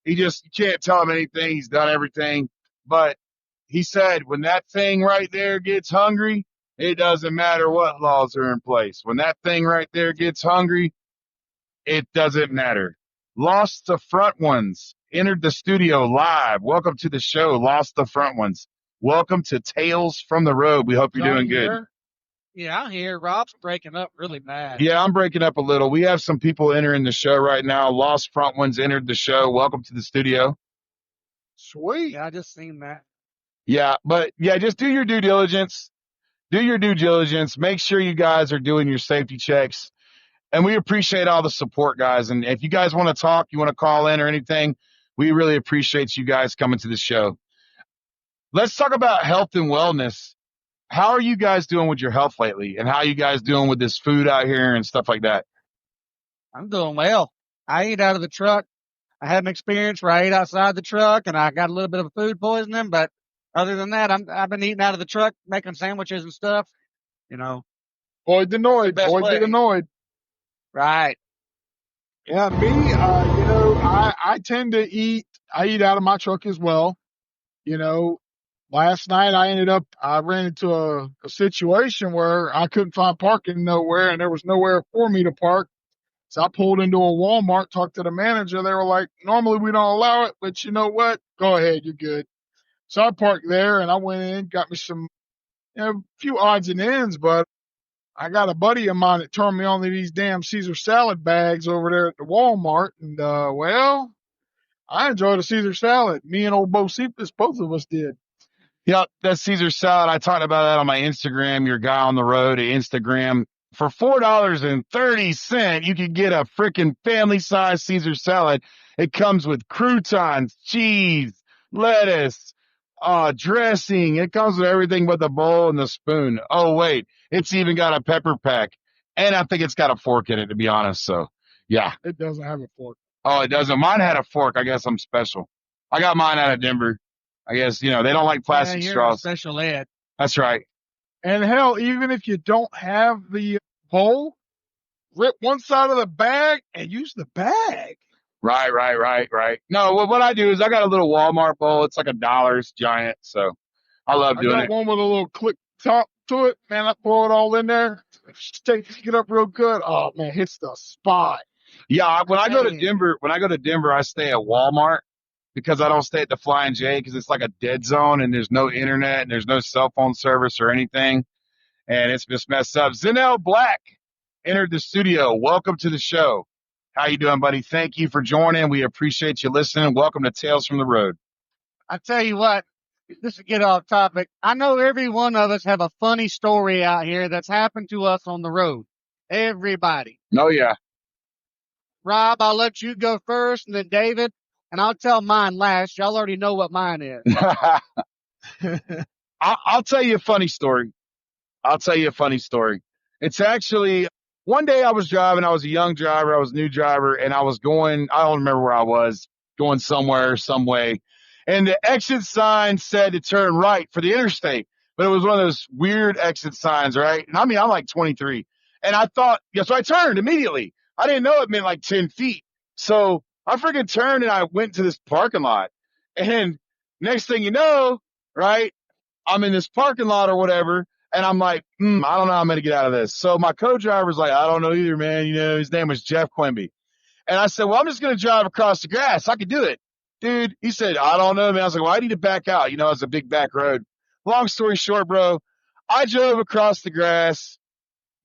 You can't tell him anything. He's done everything. But he said, when that thing right there gets hungry, it doesn't matter what laws are in place. When that thing right there gets hungry, it doesn't matter. Lost the Front Ones entered the studio live. Welcome to the show, Lost the Front Ones. Welcome to Tales from the Road. We hope you're doing good. Here? Yeah, I'm here. Rob's breaking up really bad. Yeah, I'm breaking up a little. We have some people entering the show right now. Lost Front Ones entered the show. Welcome to the studio. Sweet. Yeah, I just seen that. Yeah, but yeah, just do your due diligence. Do your due diligence. Make sure you guys are doing your safety checks. And we appreciate all the support, guys. And if you guys want to talk, you want to call in or anything, we really appreciate you guys coming to the show. Let's talk about health and wellness. How are you guys doing with your health lately? And how are you guys doing with this food out here and stuff like that? I'm doing well. I ate out of the truck. I had an experience where I ate outside the truck and I got a little bit of food poisoning, but other than that, I've been eating out of the truck, making sandwiches and stuff, you know. Boyd the Noid. Best Boyd way. the Noid. Right. Yeah, me, I tend to eat out of my truck as well. Last night I ran into a situation where I couldn't find parking nowhere and there was nowhere for me to park. So I pulled into a Walmart, talked to the manager. They were like, normally we don't allow it, but you know what? Go ahead. You're good. So I parked there and I went in, got me some, a few odds and ends, but I got a buddy of mine that turned me on to these damn Caesar salad bags over there at the Walmart. And, I enjoyed a Caesar salad. Me and old Bo Cephas, both of us did. Yep, that's Caesar salad. I talked about that on my Instagram, your guy on the road at Instagram. For $4.30, you can get a freaking family-sized Caesar salad. It comes with croutons, cheese, lettuce, dressing. It comes with everything but the bowl and the spoon. Oh, wait, it's even got a pepper pack. And I think it's got a fork in it, to be honest. So, yeah. It doesn't have a fork. Oh, it doesn't. Mine had a fork. I guess I'm special. I got mine out of Denver. I guess, they don't like plastic you're straws. a special ed. That's right. And hell, even if you don't have the bowl, rip one side of the bag and use the bag. Right. No, what I do is I got a little Walmart bowl. It's like $1. It's giant. So I love doing it. I got one with a little click top to it. Man, I pour it all in there. Take it up real good. Oh, man, hits the spot. Yeah, when I go to Denver, I stay at Walmart because I don't stay at the Flying J because it's like a dead zone and there's no internet and there's no cell phone service or anything. And it's just messed up. Zenell Black entered the studio. Welcome to the show. How you doing, buddy? Thank you for joining. We appreciate you listening. Welcome to Tales from the Road. I tell you what, just to get off topic, I know every one of us have a funny story out here that's happened to us on the road. Everybody. Oh, yeah. Rob, I'll let you go first, and then David, and I'll tell mine last. Y'all already know what mine is. I'll tell you a funny story. It's actually one day I was driving. I was a young driver. I was a new driver, and I don't remember where I was, going somewhere, some way. And the exit sign said to turn right for the interstate, but it was one of those weird exit signs, right? And I mean, I'm like 23. And I thought, so I turned immediately. I didn't know it meant like 10 feet. So I freaking turned and I went to this parking lot. And next thing you know, right, I'm in this parking lot or whatever. And I'm like, I don't know how I'm going to get out of this. So my co-driver's like, I don't know either, man. His name was Jeff Quimby. And I said, well, I'm just going to drive across the grass. I could do it. Dude, he said, I don't know, man. I was like, well, I need to back out. It's a big back road. Long story short, bro, I drove across the grass.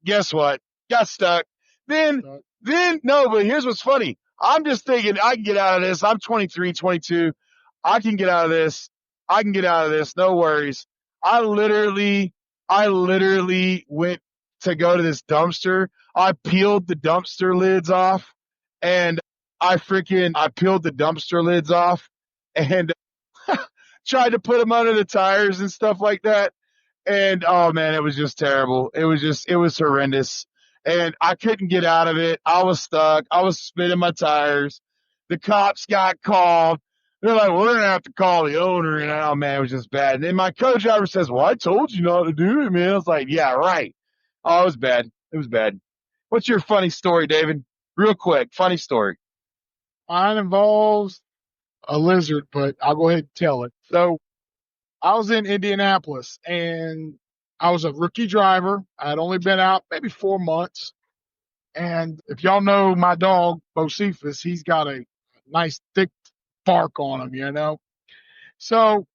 Guess what? Got stuck. Then, no, but here's what's funny. I'm just thinking I can get out of this. I'm 23, 22. I can get out of this. No worries. I literally went to go to this dumpster. I peeled the dumpster lids off and I peeled the dumpster lids off and tried to put them under the tires and stuff like that. And oh man, it was just terrible. It was horrendous. And I couldn't get out of it. I was stuck. I was spinning my tires. The cops got called. They're like, we're going to have to call the owner. And oh man, it was just bad. And then my co-driver says, well, I told you not to do it, man. I was like, yeah, right. Oh, it was bad. What's your funny story, David? Real quick, funny story. Mine involves a lizard, but I'll go ahead and tell it. So I was in Indianapolis and I was a rookie driver. I'd only been out maybe 4 months. And if y'all know my dog, Bocephus, he's got a nice thick bark on him, you know? So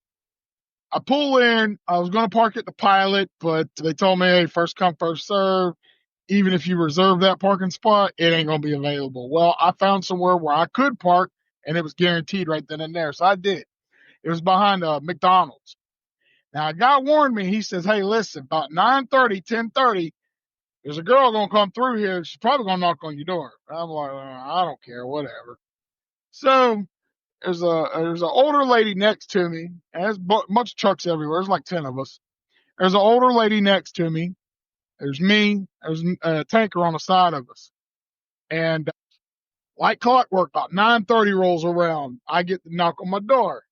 I pull in. I was going to park at the Pilot, but they told me, hey, first come, first serve. Even if you reserve that parking spot, it ain't going to be available. Well, I found somewhere where I could park and it was guaranteed right then and there. So I did. It was behind McDonald's. Now, a guy warned me. He says, hey, listen, about 9:30, 10:30, there's a girl going to come through here. She's probably going to knock on your door. I'm like, I don't care, whatever. So there's an older lady next to me. And there's a bunch of trucks everywhere. There's like 10 of us. There's an older lady next to me. There's me. There's a tanker on the side of us. And like clockwork, about 9:30 rolls around. I get the knock on my door.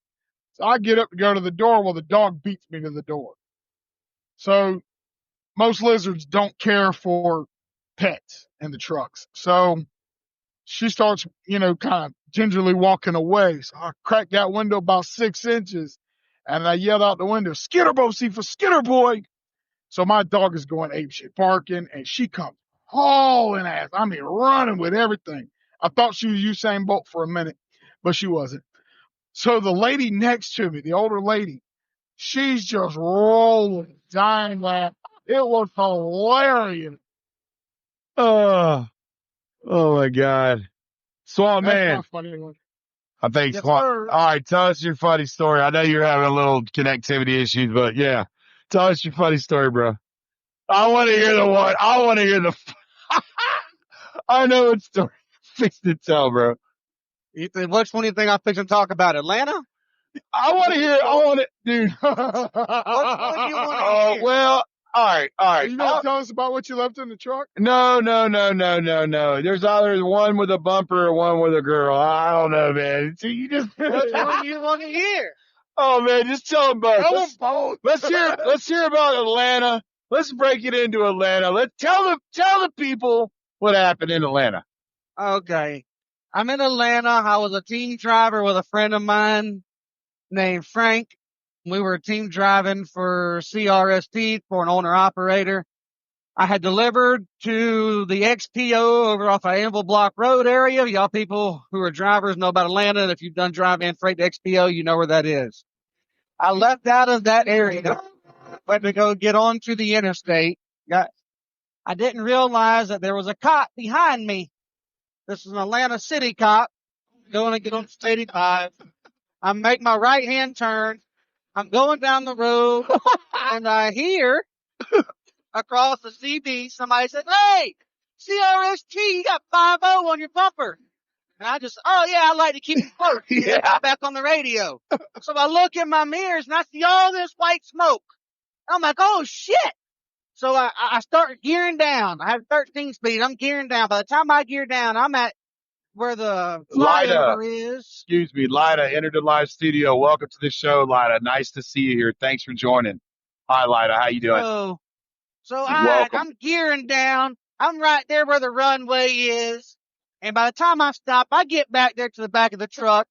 So I get up to go to the door. Well, the dog beats me to the door. So most lizards don't care for pets in the trucks. So she starts, kind of gingerly walking away. So I cracked that window about 6 inches and I yelled out the window, "Skitter, Bocephus, skitter, boy." So my dog is going apeshit barking and she comes hauling ass. I mean, running with everything. I thought she was Usain Bolt for a minute, but she wasn't. So the lady next to me, the older lady, she's just rolling, dying laugh. It was hilarious. Oh, oh my God. Swamp That's Man. my funny one. I think Yes, Swamp. sir. All right, tell us your funny story. I know you're having a little connectivity issues, but yeah, tell us your funny story, bro. I want to hear the one. I want to hear the. I know what story you're fixing to tell, bro. Ethan, which one do you think I'm fixing to talk about? Atlanta? I want to hear. I want it, dude. What do you want to Oh hear? well. All right. Are you going to tell us about what you left in the truck? No. There's either one with a bumper or one with a girl. I don't know, man. So you just. Which one do you want to hear? Oh man, just tell them both. Tell them both. Let's hear about Atlanta. Let's break it into Atlanta. Let's tell the people what happened in Atlanta. Okay. I'm in Atlanta. I was a team driver with a friend of mine named Frank. We were team driving for CRST for an owner operator. I had delivered to the XPO over off of Anvil Block Road area. Y'all people who are drivers know about Atlanta. And if you've done drive-in freight to XPO, you know where that is. I left out of that area, went to go get onto the interstate. I didn't realize that there was a cop behind me. This is an Atlanta City cop going to get on 85. I make my right-hand turn. I'm going down the road, and I hear across the CB, somebody said, "Hey, CRST, you got 50 on your bumper." And I just, oh yeah, I like to keep it close. Yeah. Back on the radio. So I look in my mirrors and I see all this white smoke. I'm like, oh shit. So I start gearing down. I have 13 speed. I'm gearing down. By the time I gear down, I'm at where the flyover is. Excuse me, Lida, entered the live studio. Welcome to the show, Lida. Nice to see you here. Thanks for joining. Hi, Lida. How you doing? So Welcome. I'm gearing down. I'm right there where the runway is. And by the time I stop, I get back there to the back of the truck.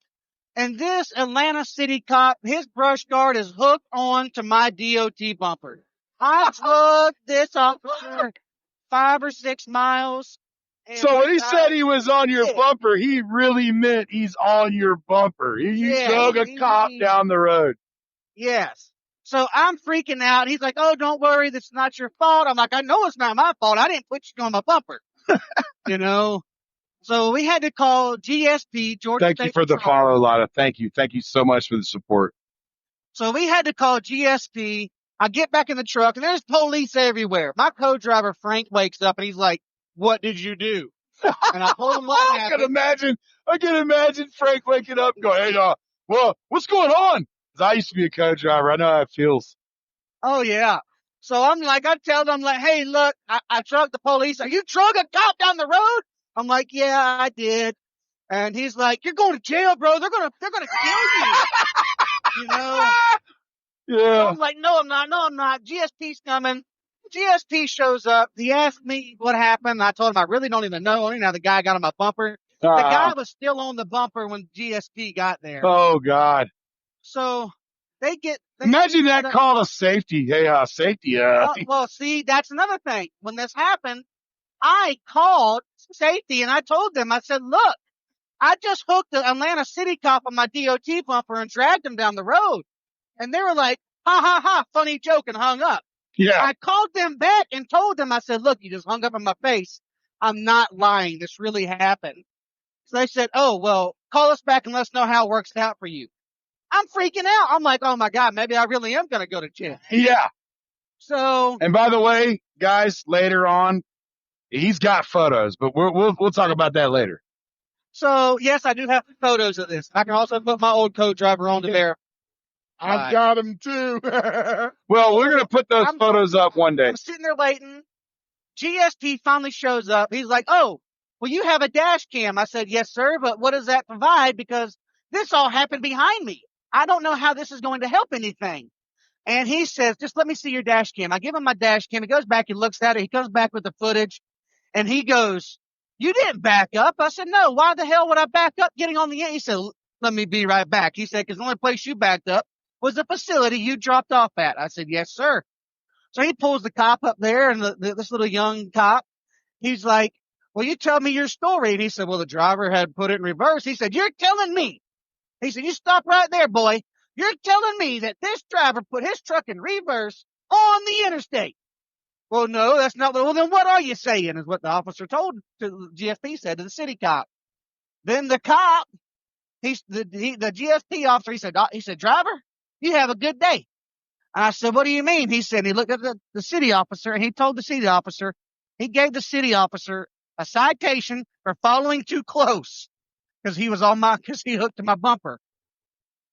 And this Atlanta City cop, his brush guard is hooked on to my DOT bumper. I drug this officer 5 or 6 miles. So when he said he was on your bumper, he really meant he's on your bumper. You drug a cop down the road. Yes. So I'm freaking out. He's like, "Oh, don't worry. That's not your fault." I'm like, "I know it's not my fault. I didn't put you on my bumper." So we had to call GSP, Georgia State Thank you for the Patrol. follow, Lida. Thank you. Thank you so much for the support. So we had to call GSP. I get back in the truck, and there's police everywhere. My co-driver, Frank, wakes up, and he's like, "What did you do?" And I told him what happened. I can imagine Frank waking up and going, "Hey, well, what's going on?" Because I used to be a co-driver. I know how it feels. Oh, yeah. So I'm like, I tell them, like, "Hey, look, I trucked the police. Are you drug a cop down the road?" I'm like, "Yeah, I did." And he's like, "You're going to jail, bro. They're gonna kill you." Yeah. So I'm like, "No, I'm not. GSP's coming." GSP shows up. He asked me what happened. I told him I really don't even know. I don't even know how the guy got on my bumper. The guy was still on the bumper when GSP got there. Oh God. So they imagine that call to safety. Hey, safety. Well, see, that's another thing. When this happened, I called safety and I told them, I said, look, I just hooked the Atlanta City cop on my DOT bumper and dragged him down the road. And they were like, ha ha ha, funny joke, and hung up. Yeah. I called them back and told them, I said, look, you just hung up in my face. I'm not lying. This really happened. So they said, oh, well, call us back and let us know how it works out for you. I'm freaking out. I'm like, oh my God, maybe I really am going to go to jail. Yeah. So. And by the way, guys, later on, he's got photos, but we'll talk about that later. So yes, I do have photos of this. I can also put my old co-driver on to there. I've got him too. Well, we're going to put those photos up one day. I'm sitting there waiting. GSP finally shows up. He's like, oh, well, you have a dash cam. I said, yes, sir. But what does that provide? Because this all happened behind me. I don't know how this is going to help anything. And he says, just let me see your dash cam. I give him my dash cam. He goes back and looks at it. He comes back with the footage and he goes, you didn't back up. I said, no, why the hell would I back up getting on the end? He said, let me be right back. He said, because the only place you backed up was the facility you dropped off at. I said, yes, sir. So he pulls the cop up there and this little young cop, he's like, well, you tell me your story. And he said, well, the driver had put it in reverse. He said, you're telling me. He said, you stop right there, boy. You're telling me that this driver put his truck in reverse on the interstate. Well, no, that's not. Well, then what are you saying is what the officer told to GSP said to the city cop. Then the cop, the GSP officer, he said, driver, you have a good day. And I said, what do you mean? He said, he looked at the city officer and he told the city officer, he gave the city officer a citation for following too close because he hooked to my bumper.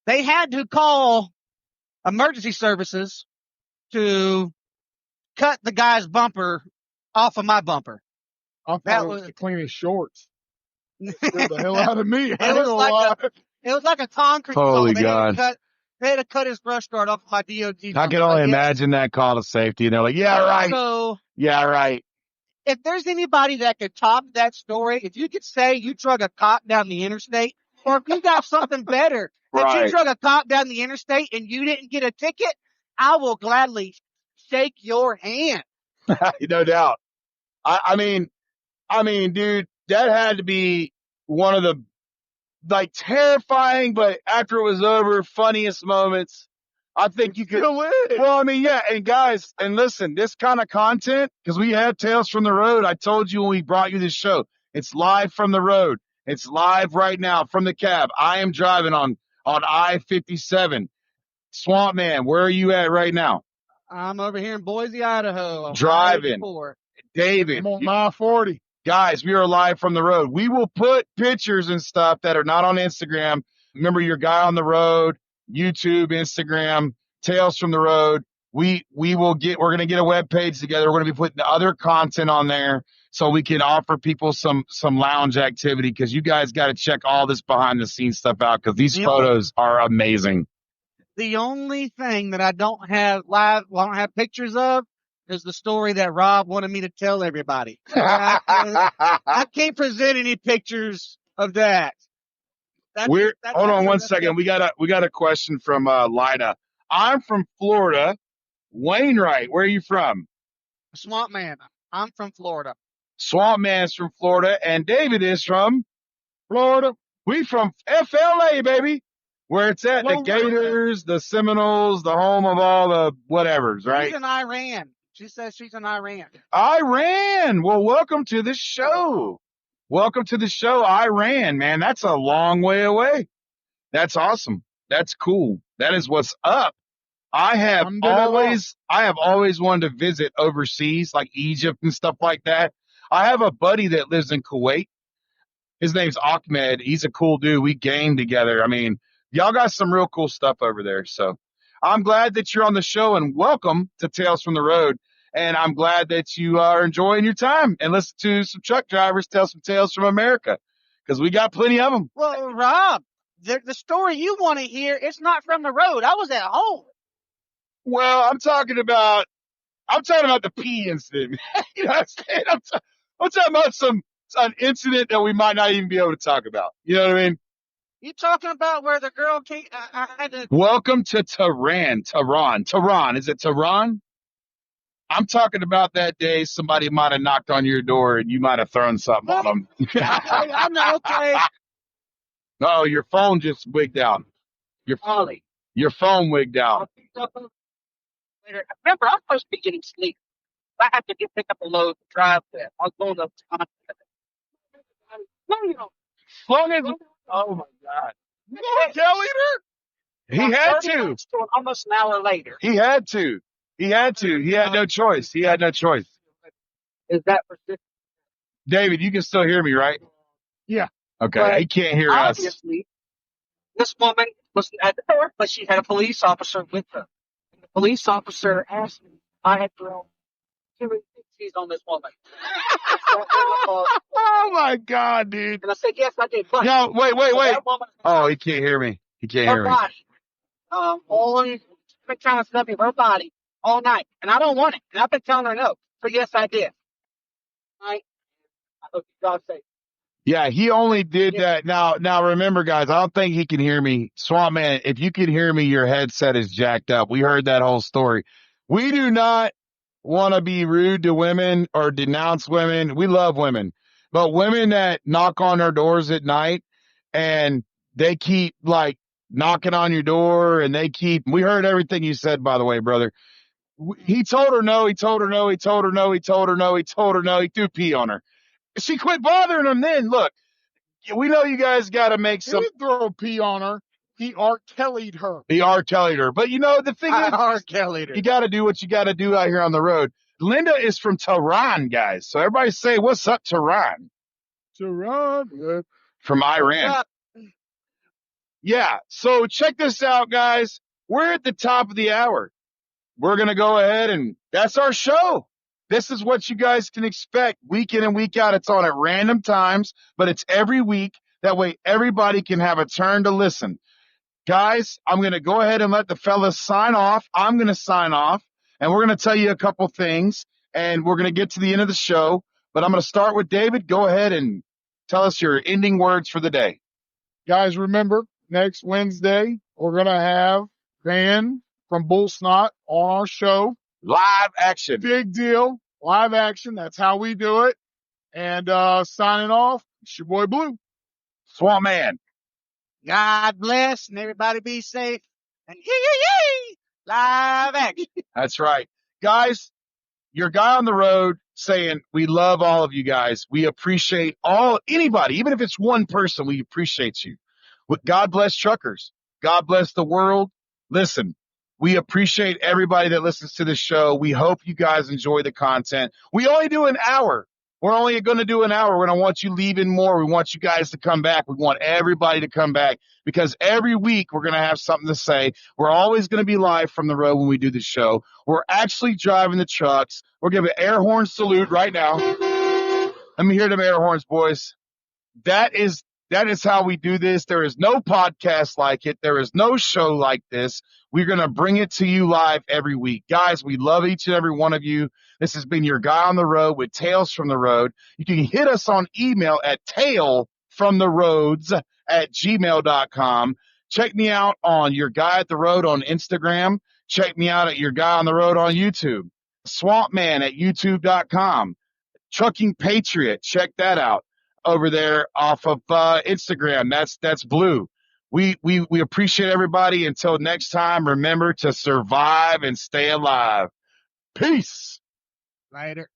They had to call emergency services to cut the guy's bumper off of my bumper. I thought it was to clean his shorts. Scared the hell out of me. It was like a concrete Holy saw. God. They had to cut his brush guard off my DOT bumper. I can only imagine that call to safety. And they're like, yeah, right. So, yeah, right. If there's anybody that could top that story, if you could say you drug a cop down the interstate, or if you got something better, that you drug a cop down the interstate and you didn't get a ticket, I will gladly shake your hand. No doubt. I mean, dude, that had to be one of the terrifying, but after it was over, funniest moments. I think you could. Well, I mean, yeah. And guys, and listen, this kind of content, because we have Tales from the Road. I told you when we brought you this show, it's live from the road. It's live right now from the cab. I am driving on I-57. Swamp Man, where are you at right now? I'm over here in Boise, Idaho. Driving. David. I'm on I-40. Guys, we are live from the road. We will put pictures and stuff that are not on Instagram. Remember your guy on the road, YouTube, Instagram, Tales from the Road. We're going to get a web page together. We're going to be putting other content on there so we can offer people some lounge activity, because you guys got to check all this behind the scenes stuff out, because these photos are amazing. The only thing that I don't have pictures of is the story that Rob wanted me to tell everybody. I can't present any pictures of that. Hold on one second. We got a question from Lida. I'm from Florida. Wainwright, where are you from? Swamp Man. I'm from Florida. Swamp Man's from Florida, and David is from Florida. We from FLA, baby. Where it's at, the Gators, the Seminoles, the home of all the whatevers, right? She's in Iran. She says she's in Iran. Iran. Well, welcome to the show. Welcome to the show, Iran, man. That's a long way away. That's awesome. That's cool. That is what's up. I have always wanted to visit overseas, like Egypt and stuff like that. I have a buddy that lives in Kuwait. His name's Ahmed. He's a cool dude. We game together. I mean, y'all got some real cool stuff over there. So I'm glad that you're on the show, and welcome to Tales from the Road. And I'm glad that you are enjoying your time and listen to some truck drivers tell some tales from America, because we got plenty of them. Well, Rob, the story you want to hear, it's not from the road. I was at home. Well, I'm talking about the pee incident. You know what I'm saying? I'm talking about some an incident that we might not even be able to talk about. You know what I mean? You talking about where the girl came? I had to. Welcome to Tehran. Is it Tehran? I'm talking about that day somebody might have knocked on your door and you might have thrown something on them. I know. Okay. Oh, your phone just wigged out. Ollie. Your phone wigged out. I'll pick up later. Remember, I'm supposed to be getting sleep. I have to pick up a load to drive there. I was going up to Long as, oh my God. Kelly, he had 30 to. minutes to almost an hour later. He had to. He had no choice. He had no choice. Is that persistent? David, you can still hear me, right? Yeah. Okay. But he can't hear us. obviously, this woman was at the door, but she had a police officer with her. And the police officer asked me if I had thrown 260s on this woman. Oh my God, dude. And I said, yes, I did. But No, wait. that woman, Oh, he can't hear me. He can't her hear me. body, only been trying to snub me, her body all night. And I don't want it. And I've been telling her no. So yes, I did. Right? I hope you guys say. Yeah, he only did that. Now remember, guys, I don't think he can hear me. Swamp Man, if you can hear me, your headset is jacked up. We heard that whole story. We do not want to be rude to women or denounce women. We love women. But women that knock on our doors at night and they keep like knocking on your door and we heard everything you said, by the way, brother. He told her no, he told her no, he told her no, he told her no, he told her no, he threw pee on her. She quit bothering him then. Look, we know you guys got to make He some. didn't throw a pee on her. He R. Kelly'd her. He R. Kelly'd her. But you know, the thing is, R. Kelly. you got to do what you got to do out here on the road. Linda is from Tehran, guys. So everybody say, what's up, Tehran? Tehran. From Iran. Yeah. So check this out, guys. We're at the top of the hour. We're going to go ahead and that's our show. This is what you guys can expect week in and week out. It's on at random times, but it's every week. That way everybody can have a turn to listen. Guys, I'm going to go ahead and let the fellas sign off. I'm going to sign off, and we're going to tell you a couple things, and we're going to get to the end of the show. But I'm going to start with David. Go ahead and tell us your ending words for the day. Guys, remember, next Wednesday, we're going to have Van from Bull Snot on our show. Live action. Big deal. Live action. That's how we do it. And signing off, it's your boy Blue. Swamp Man. God bless and everybody be safe. And yee! Live action. That's right. Guys, your guy on the road saying, we love all of you guys. We appreciate anybody, even if it's one person, we appreciate you. God bless truckers. God bless the world. Listen, we appreciate everybody that listens to the show. We hope you guys enjoy the content. We only do an hour. We're only going to do an hour. We don't want you leaving more. We want you guys to come back. We want everybody to come back because every week we're going to have something to say. We're always going to be live from the road when we do the show. We're actually driving the trucks. We're giving an air horn salute right now. Let me hear them air horns, boys. That is how we do this. There is no podcast like it. There is no show like this. We're going to bring it to you live every week. Guys, we love each and every one of you. This has been your guy on the road with Tales from the Road. You can hit us on email at tailfromtheroads@gmail.com. Check me out on Your Guy at the Road on Instagram. Check me out at Your Guy on the Road on YouTube. Swamp Man at youtube.com. Trucking Patriot. Check that out over there off of Instagram. That's Blue. We appreciate everybody. Until next time, remember to survive and stay alive. Peace. Later.